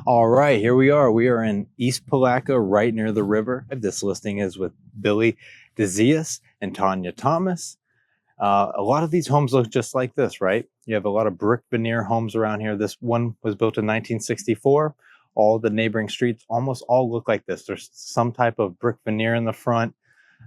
All right, here we are. We are in East Palatka, right near the river. This listing is with Billy DeZias and Tanya Thomas. A lot of these homes look just like this, right? You have a lot of brick veneer homes around here. This one was built in 1964. All the neighboring streets almost all look like this. There's some type of brick veneer in the front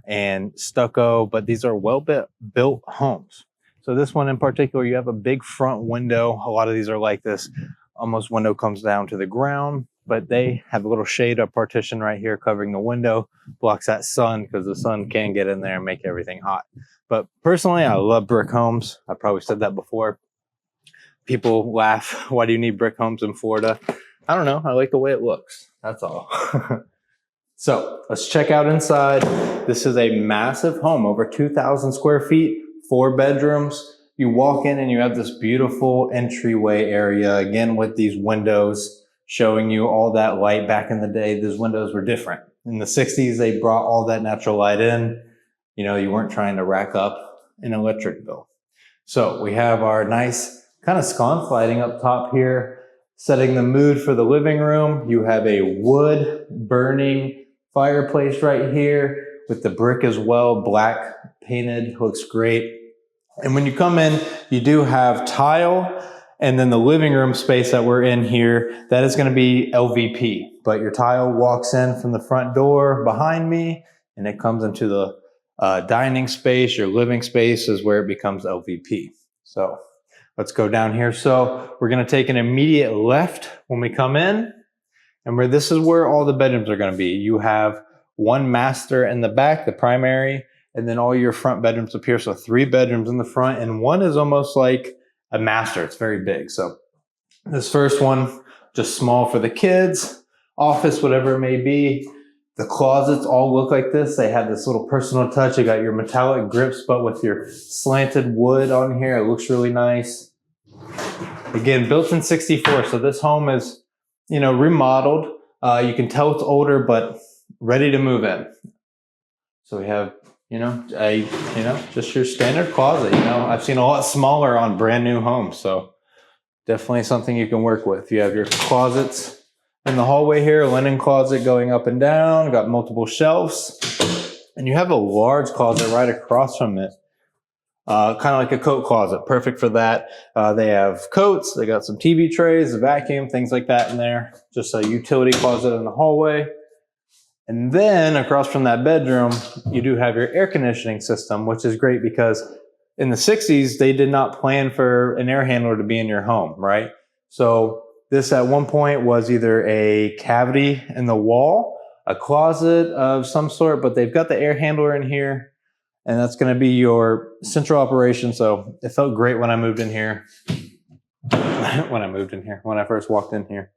and stucco, but these are well-built homes. So this one in particular, you have a big front window. A lot of these are like this. Almost window comes down to the ground, but they have a little shade up partition right here covering the window, blocks that sun because the sun can get in there and make everything hot. But personally, I love brick homes. I probably said that before. People laugh, why do you need brick homes in Florida? I don't know, I like the way it looks, that's all. So let's check out inside. This is a massive home, over 2,000 square feet, 4 bedrooms. You walk in and you have this beautiful entryway area, again with these windows showing you all that light. Back in the day, these windows were different. In the 60s, they brought all that natural light in. You know, you weren't trying to rack up an electric bill. So we have our nice kind of sconce lighting up top here, setting the mood for the living room. You have a wood burning fireplace right here with the brick as well, black painted, looks great. And when you come in, you do have tile, and then the living room space that we're in here, that is going to be LVP. But your tile walks in from the front door behind me, and it comes into the dining space. Your living space is where it becomes LVP. So let's go down here. So we're going to take an immediate left when we come in, and this is where all the bedrooms are going to be. You have one master in the back, the primary, and then all your front bedrooms up here. So 3 bedrooms in the front, and one is almost like a master. It's very big. So this first one, just small for the kids, office, whatever it may be. The closets all look like this. They have this little personal touch. You got your metallic grips, but with your slanted wood on here. It looks really nice. Again, built in 64. So this home is, you know, remodeled. You can tell it's older, but ready to move in. So we have, just your standard closet. I've seen a lot smaller on brand new homes, so definitely something you can work with. You have your closets in the hallway here, a linen closet going up and down, got multiple shelves, and you have a large closet right across from it, kind of like a coat closet, perfect for that. They have coats, they got some TV trays, a vacuum, things like that in there. Just a utility closet in the hallway. And then across from that bedroom, you do have your air conditioning system, which is great because in the 60s, they did not plan for an air handler to be in your home, right? So this at one point was either a cavity in the wall, a closet of some sort, but they've got the air handler in here, and that's going to be your central operation. So it felt great when I moved in here, when I first walked in here.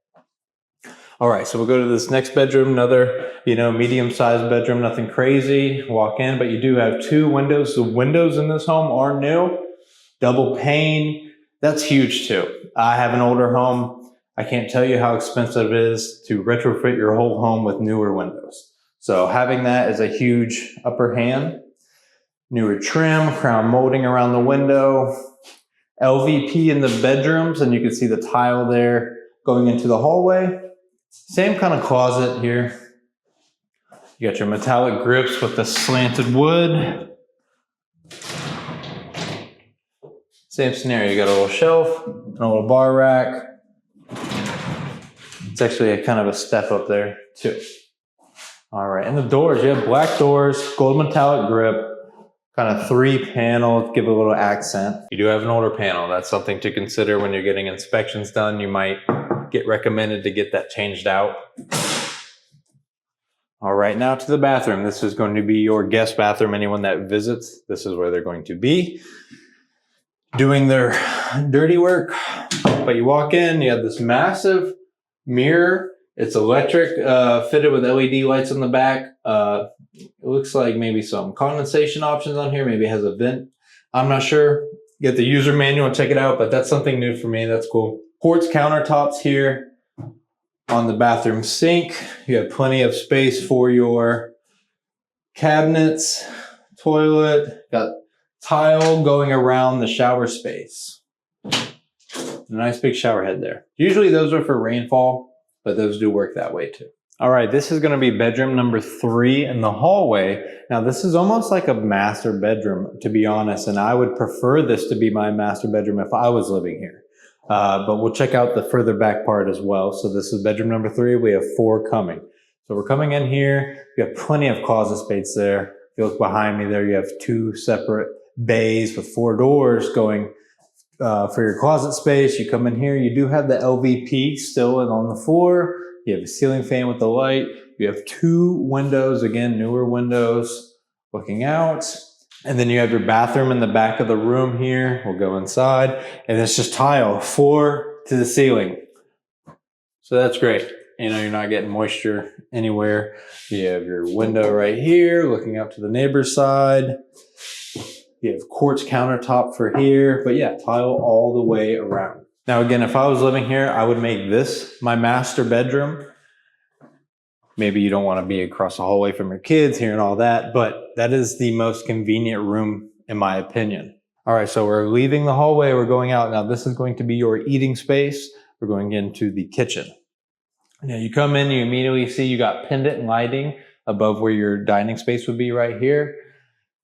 All right, so we'll go to this next bedroom, another, medium-sized bedroom, nothing crazy. Walk in, but you do have 2 windows. The windows in this home are new, double pane. That's huge too. I have an older home. I can't tell you how expensive it is to retrofit your whole home with newer windows. So having that is a huge upper hand. Newer trim, crown molding around the window, LVP in the bedrooms, and you can see the tile there going into the hallway. Same kind of closet here. You got your metallic grips with the slanted wood. Same scenario, you got a little shelf, and a little bar rack. It's actually a kind of a step up there too. All right, and the doors, you have black doors, gold metallic grip, kind of 3 panel, give it a little accent. You do have an older panel. That's something to consider when you're getting inspections done. You might get recommended to get that changed out. All right, now to the bathroom. This is going to be your guest bathroom. Anyone that visits, this is where they're going to be doing their dirty work. But you walk in, you have this massive mirror. It's electric, fitted with LED lights on the back. It looks like maybe some condensation options on here. Maybe it has a vent. I'm not sure. Get the user manual and check it out, but that's something new for me. That's cool. Quartz countertops here on the bathroom sink. You have plenty of space for your cabinets, toilet, got tile going around the shower space. A nice big shower head there. Usually those are for rainfall. but those do work that way too. All right, this is going to be bedroom number 3 in the hallway. Now this is almost like a master bedroom, to be honest, and I would prefer this to be my master bedroom if I was living here. But we'll check out the further back part as well. So this is bedroom number 3. We have 4 coming. So we're coming in here. You have plenty of closet space there. If you look behind me there, you have 2 separate bays with 4 doors going for your closet space. You come in here, you do have the LVP still on the floor. You have a ceiling fan with the light. You have 2 windows, again, newer windows looking out. And then you have your bathroom in the back of the room here. We'll go inside, and it's just tile, floor to the ceiling. So that's great. You know, you're not getting moisture anywhere. You have your window right here looking out to the neighbor's side. You have quartz countertop for here, but yeah, tile all the way around. Now again, if I was living here, I would make this my master bedroom. Maybe you don't want to be across the hallway from your kids, hearing all that, but that is the most convenient room in my opinion. All right, so we're leaving the hallway, we're going out. Now this is going to be your eating space. We're going into the kitchen. Now you come in, you immediately see you got pendant lighting above where your dining space would be right here.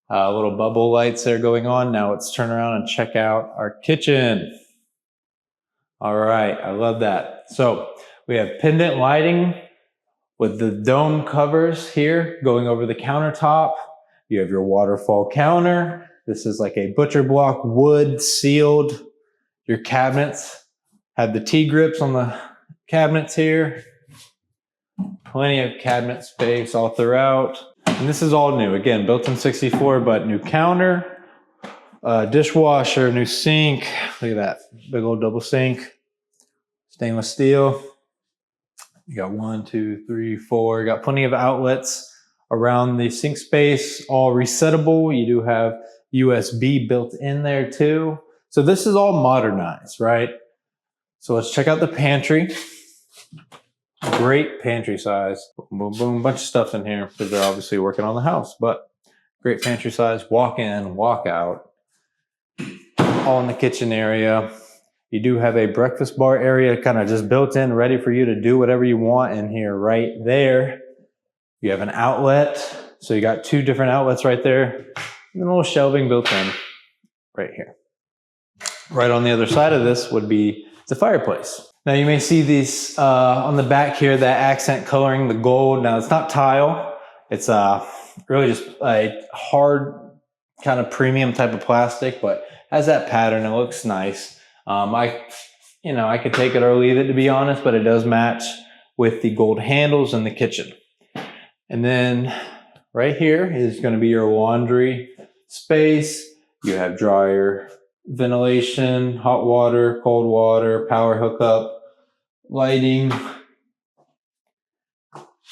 Little bubble lights there going on. Now let's turn around and check out our kitchen. All right, I love that. So we have pendant lighting with the dome covers here going over the countertop. You have your waterfall counter. This is like a butcher block wood sealed. Your cabinets have the T-grips on the cabinets here. Plenty of cabinet space all throughout. And this is all new. Again, built in 64, but new counter, dishwasher, new sink. Look at that, big old double sink. Stainless steel. You got 1, 2, 3, 4. You got plenty of outlets around the sink space, all resettable. You do have USB built in there too. So this is all modernized, right? So let's check out the pantry. Great pantry size. Boom, boom, boom. Bunch of stuff in here because they're obviously working on the house, but great pantry size. Walk in, walk out. All in the kitchen area. You do have a breakfast bar area kind of just built in, ready for you to do whatever you want in here right there. You have an outlet. So you got 2 different outlets right there. And a little shelving built in right here. Right on the other side of this would be the fireplace. Now you may see these on the back here, that accent coloring, the gold. Now it's not tile. It's really just a hard kind of premium type of plastic, but has that pattern. It looks nice. I could take it or leave it, to be honest, but it does match with the gold handles in the kitchen. And then right here is going to be your laundry space. You have dryer, ventilation, hot water, cold water, power hookup, lighting.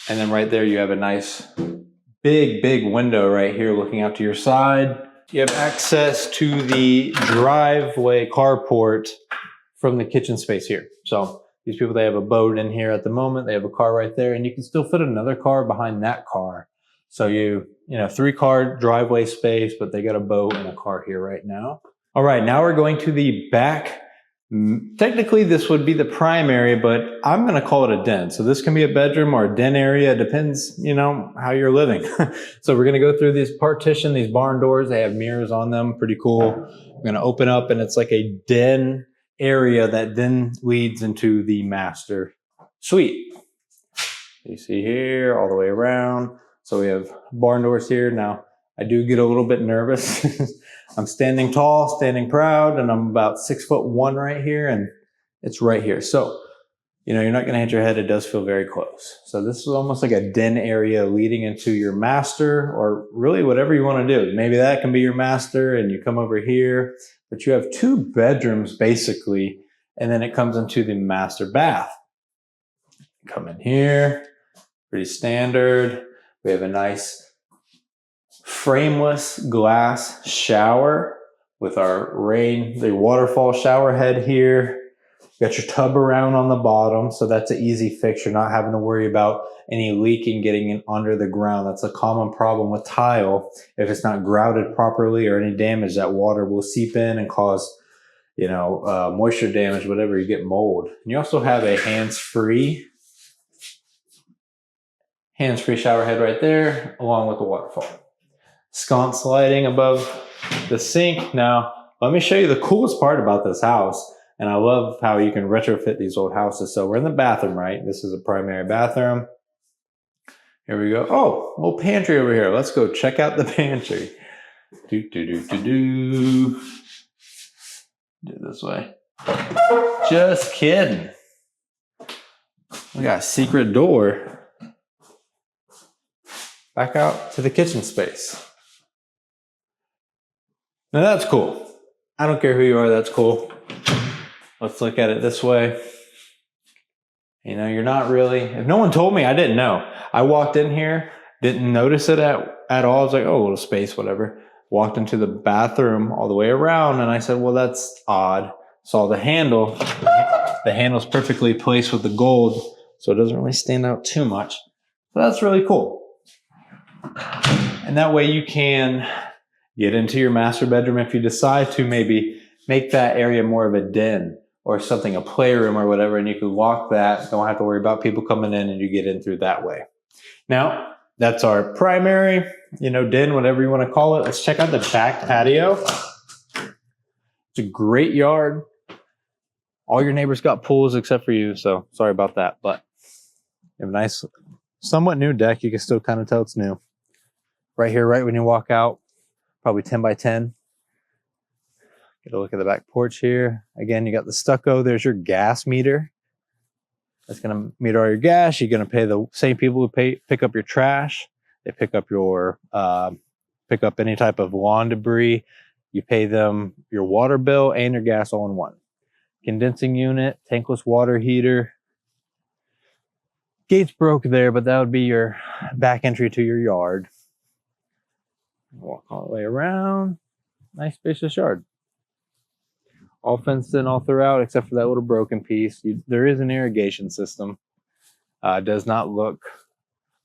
And then right there you have a nice big window right here looking out to your side. You have access to the driveway carport from the kitchen space here. So these people, they have a boat in here at the moment. They have a car right there, and you can still fit another car behind that car. So you know, 3-car driveway space, but they got a boat and a car here right now. All right, now we're going to the back. Technically, this would be the prime area, but I'm going to call it a den. So this can be a bedroom or a den area. It depends, you know, how you're living. So we're going to go through this partition, these barn doors. They have mirrors on them. Pretty cool. We're going to open up, and it's like a den area that then leads into the master suite. You see here all the way around. So we have barn doors here. Now, I do get a little bit nervous. I'm standing tall, standing proud, and I'm about 6'1" right here, and it's right here. So, you know, you're not gonna hit your head. It does feel very close. So this is almost like a den area leading into your master, or really whatever you wanna do. Maybe that can be your master, and you come over here, but you have 2 bedrooms basically, and then it comes into the master bath. Come in here, pretty standard. We have a nice frameless glass shower with our the waterfall shower head here. You got your tub around on the bottom, so that's an easy fix. You're not having to worry about any leaking getting in under the ground. That's a common problem with tile. If it's not grouted properly or any damage, that water will seep in and cause, you know, moisture damage, whatever, you get mold. And you also have a hands-free Hands-free shower head right there, along with the waterfall. Sconce lighting above the sink. Now, let me show you the coolest part about this house. And I love how you can retrofit these old houses. So we're in the bathroom, right? This is a primary bathroom. Here we go. Oh, little pantry over here. Let's go check out the pantry. Do it this way. Just kidding. We got a secret door back out to the kitchen space. Now that's cool. I don't care who you are, that's cool. Let's look at it this way. You know, you're not really, if no one told me, I didn't know. I walked in here, didn't notice it at all. I was like, oh, a little space, whatever. Walked into the bathroom all the way around and I said, well, that's odd. Saw the handle. The handle's perfectly placed with the gold, so it doesn't really stand out too much. So that's really cool. And that way you can get into your master bedroom if you decide to maybe make that area more of a den or something, a playroom or whatever, and you can lock that. Don't have to worry about people coming in and you get in through that way. Now, that's our primary, den, whatever you want to call it. Let's check out the back patio. It's a great yard. All your neighbors got pools except for you, so sorry about that. But you have a nice, somewhat new deck. You can still kind of tell it's new. Right here, right when you walk out, probably 10 by 10. Get a look at the back porch here. Again, you got the stucco. There's your gas meter. That's going to meter all your gas. You're going to pay the same people who pick up your trash. They pick up any type of lawn debris. You pay them your water bill and your gas all in one. Condensing unit, tankless water heater. Gates broke there, but that would be your back entry to your yard. Walk all the way around. Nice spacious yard. All fenced in all throughout except for that little broken piece. There is an irrigation system. Does not look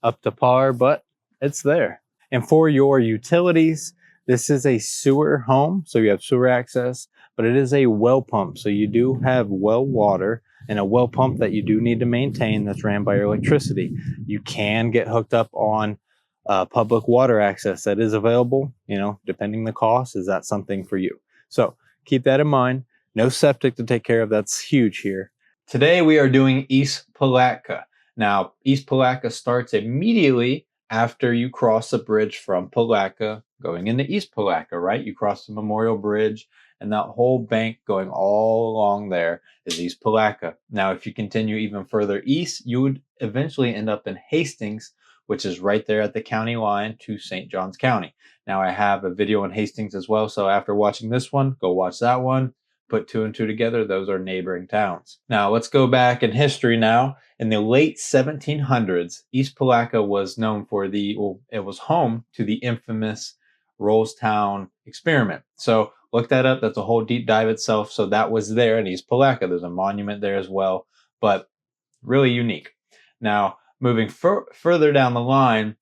up to par, but it's there. And for your utilities, this is a sewer home, so you have sewer access, but it is a well pump. So you do have well water and a well pump that you do need to maintain that's ran by your electricity. You can get hooked up on public water access that is available, depending the cost. Is that something for you? So keep that in mind. No septic to take care of. That's huge here. Today we are doing East Palatka. Now, East Palatka starts immediately after you cross the bridge from Palatka going into East Palatka, right? You cross the Memorial Bridge and that whole bank going all along there is East Palatka. Now, if you continue even further east, you would eventually end up in Hastings, which is right there at the county line to St. Johns County. Now, I have a video on Hastings as well, so after watching this one, go watch that one. Put two and two together, those are neighboring towns. Now, let's go back in history now. In the late 1700s, East Palatka was known for it was home to the infamous Rollstown experiment. So look that up. That's a whole deep dive itself. So that was there in East Palatka. There's a monument there as well, but really unique. Now, moving further down the line,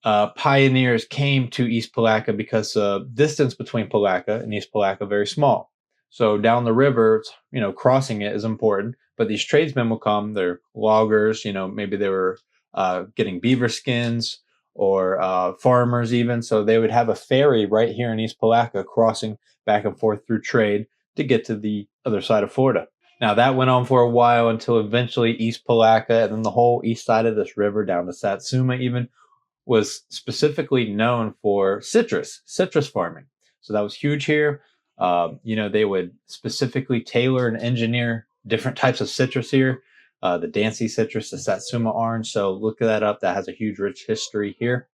pioneers came to East Palatka because the distance between Palatka and East Palatka very small. So down the river, crossing it is important. But these tradesmen will come. They're loggers. Maybe they were getting beaver skins or farmers even. So they would have a ferry right here in East Palatka crossing back and forth through trade to get to the other side of Florida. Now, that went on for a while until eventually East Palatka and then the whole east side of this river down to Satsuma even was specifically known for citrus farming. So that was huge here. They would specifically tailor and engineer different types of citrus here. The Dancy citrus, the Satsuma orange. So look that up. That has a huge, rich history here.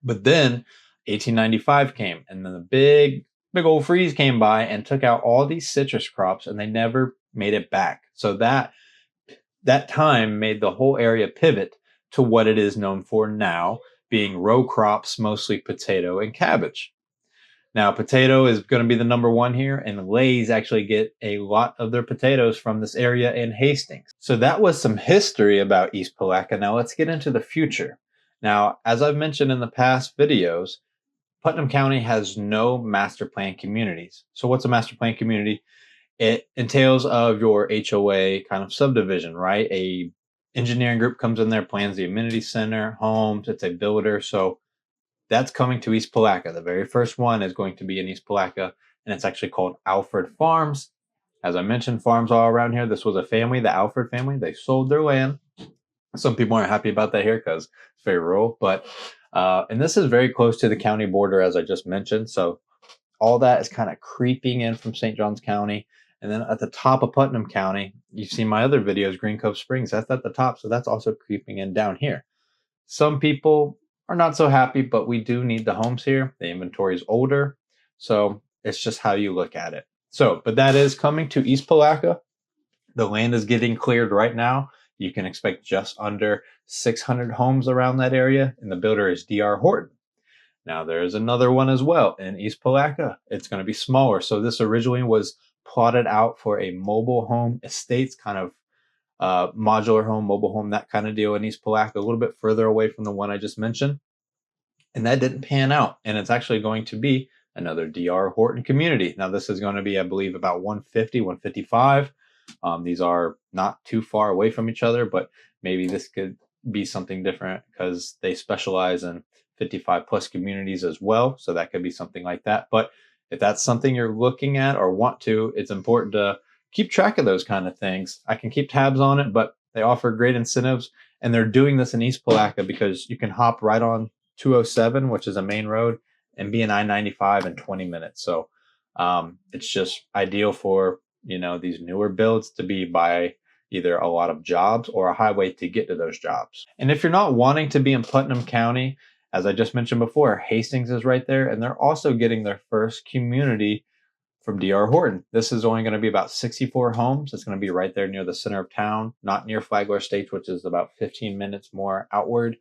But then 1895 came, and then the big old freeze came by and took out all these citrus crops, and they never made it back. So that time made the whole area pivot to what it is known for now, being row crops, mostly potato and cabbage. Now, potato is going to be the number one here, and Lay's actually get a lot of their potatoes from this area in Hastings. So that was some history about East Palatka. Now let's get into the future. Now, as I've mentioned in the past videos, Putnam County has no master plan communities. So what's a master plan community? It entails of your HOA kind of subdivision, right? A engineering group comes in there, plans the amenity center, homes. It's a builder. So that's coming to East Palatka. The very first one is going to be in East Palatka, and it's actually called Alford Farms. As I mentioned, farms all around here. This was a family, the Alford family. They sold their land. Some people aren't happy about that here because it's very rural, but and this is very close to the county border, as I just mentioned. So all that is kind of creeping in from St. Johns County. And then at the top of Putnam County, you've seen my other videos, Green Cove Springs, that's at the top. So that's also creeping in down here. Some people are not so happy, but we do need the homes here. The inventory is older. So it's just how you look at it. So, but that is coming to East Palatka. The land is getting cleared right now. You can expect just under 600 homes around that area. And the builder is D.R. Horton. Now there's another one as well in East Palatka. It's going to be smaller. So this originally was plotted out for a mobile home estates, kind of modular home, mobile home, that kind of deal in East Palatka, a little bit further away from the one I just mentioned. And that didn't pan out. And it's actually going to be another D.R. Horton community. Now this is going to be, I believe, about 150, 155. These are not too far away from each other, but maybe this could be something different because they specialize in 55 plus communities as well. So that could be something like that. But if that's something you're looking at or want to, it's important to keep track of those kind of things. I can keep tabs on it, but they offer great incentives. And they're doing this in East Palatka because you can hop right on 207, which is a main road, and be in I-95 in 20 minutes. So it's just ideal for, these newer builds to be by either a lot of jobs or a highway to get to those jobs. And if you're not wanting to be in Putnam County, as I just mentioned before, Hastings is right there, and they're also getting their first community from D.R. Horton. This is only going to be about 64 homes. It's going to be right there near the center of town, not near Flagler Estates, which is about 15 minutes more outward.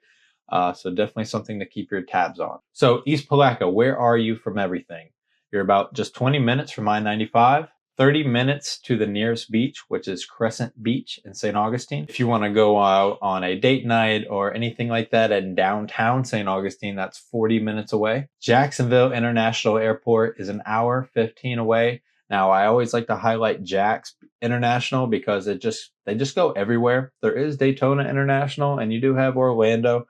So definitely something to keep your tabs on. So East Palatka, where are you from everything? You're about just 20 minutes from I-95. 30 minutes to the nearest beach, which is Crescent Beach in St. Augustine. If you want to go out on a date night or anything like that in downtown St. Augustine, that's 40 minutes away. Jacksonville International Airport is an hour 15 away. Now, I always like to highlight Jax International because they just go everywhere. There is Daytona International, and you do have Orlando,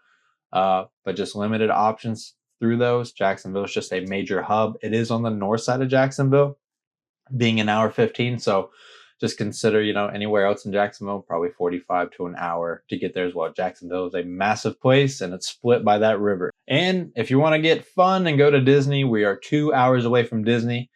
but just limited options through those. Jacksonville is just a major hub. It is on the north side of Jacksonville, being an hour 15. So just consider, anywhere else in Jacksonville, probably 45 to an hour to get there as well. Jacksonville is a massive place, and it's split by that river. And if you want to get fun and go to Disney, we are 2 hours away from Disney.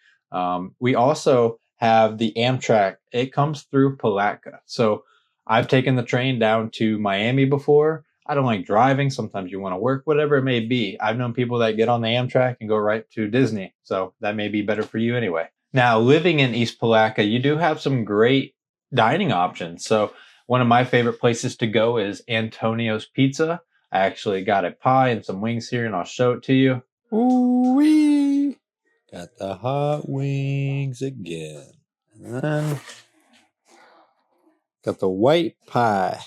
We also have the Amtrak. It comes through Palatka. So I've taken the train down to Miami before. I don't like driving. Sometimes you want to work, whatever it may be. I've known people that get on the Amtrak and go right to Disney. So that may be better for you anyway. Now, living in East Palatka, you do have some great dining options. So one of my favorite places to go is Antonio's Pizza. I actually got a pie and some wings here, and I'll show it to you. Ooh-wee! Got the hot wings again. And then got the white pie.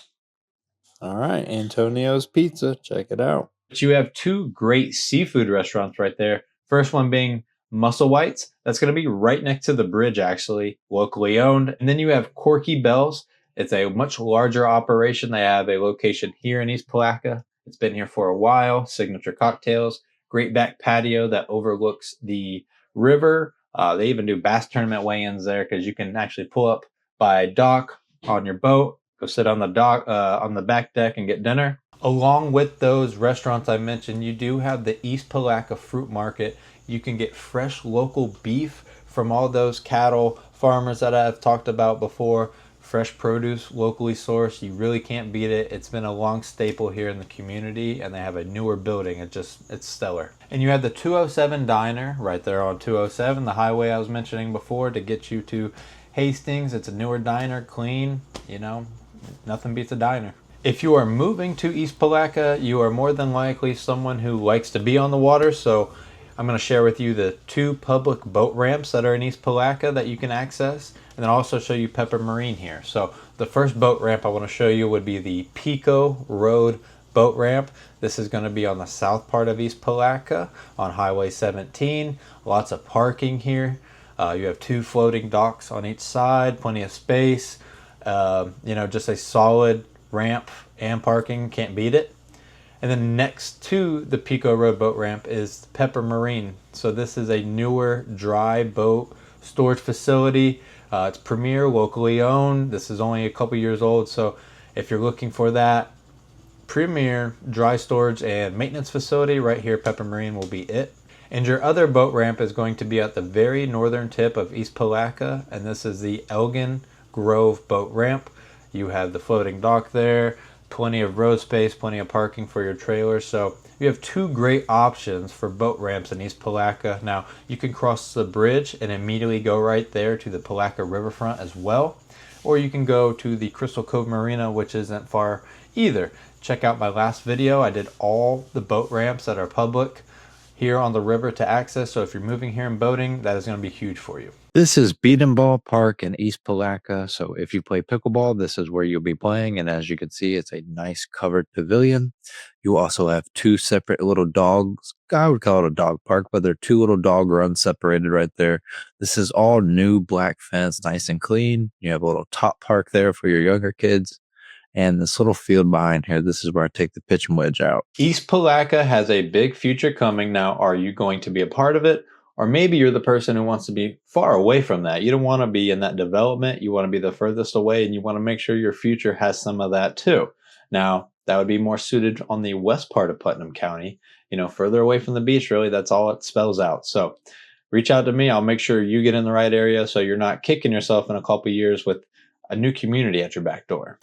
All right, Antonio's Pizza. Check it out. But you have two great seafood restaurants right there. First one being Musselwhite's. That's going to be right next to the bridge, actually, locally owned. And then you have Corky Bell's. It's a much larger operation. They have a location here in East Palatka. It's been here for a while. Signature cocktails, great back patio that overlooks the river. They even do bass tournament weigh-ins there because you can actually pull up by a dock on your boat, go sit on the dock, on the back deck and get dinner. Along with those restaurants I mentioned, you do have the East Palatka Fruit Market. You can get fresh local beef from all those cattle farmers that I've talked about before. Fresh produce, locally sourced. You really can't beat it. It's been a long staple here in the community, and they have a newer building. It's stellar. And you have the 207 Diner right there on 207, the highway I was mentioning before, to get you to Hastings. It's a newer diner, clean, nothing beats a diner. If you are moving to East Palatka, you are more than likely someone who likes to be on the water, so I'm going to share with you the 2 public boat ramps that are in East Palatka that you can access, and then also show you Pepper Marine here. So the first boat ramp I want to show you would be the Pico Road boat ramp. This is going to be on the south part of East Palatka on Highway 17. Lots of parking here. You have 2 floating docks on each side, plenty of space. Just a solid ramp and parking, can't beat it. And then next to the Pico Road boat ramp is Pepper Marine. So this is a newer dry boat storage facility. It's premier, locally owned. This is only a couple years old. So if you're looking for that premier dry storage and maintenance facility, right here, Pepper Marine will be it. And your other boat ramp is going to be at the very northern tip of East Palatka, and this is the Elgin Grove boat ramp. You have the floating dock there, plenty of road space, plenty of parking for your trailer. So you have two great options for boat ramps in East Palatka. Now you can cross the bridge and immediately go right there to the Palatka riverfront as well, or you can go to the Crystal Cove Marina, which isn't far either. Check out my last video. I did all the boat ramps that are public here on the river to access. So if you're moving here and boating, that is going to be huge for you. This is Beat 'em Ball Park in East Palatka. So if you play pickleball, this is where you'll be playing. And as you can see, it's a nice covered pavilion. You also have two separate little dogs. I would call it a dog park, but they're two little dog runs separated right there. This is all new black fence, nice and clean. You have a little top park there for your younger kids. And this little field behind here, this is where I take the pitch and wedge out. East Palatka has a big future coming. Now, are you going to be a part of it? Or maybe you're the person who wants to be far away from that. You don't want to be in that development. You want to be the furthest away, and you want to make sure your future has some of that too. Now, that would be more suited on the west part of Putnam County, further away from the beach, really. That's all it spells out. So reach out to me. I'll make sure you get in the right area so you're not kicking yourself in a couple of years with a new community at your back door.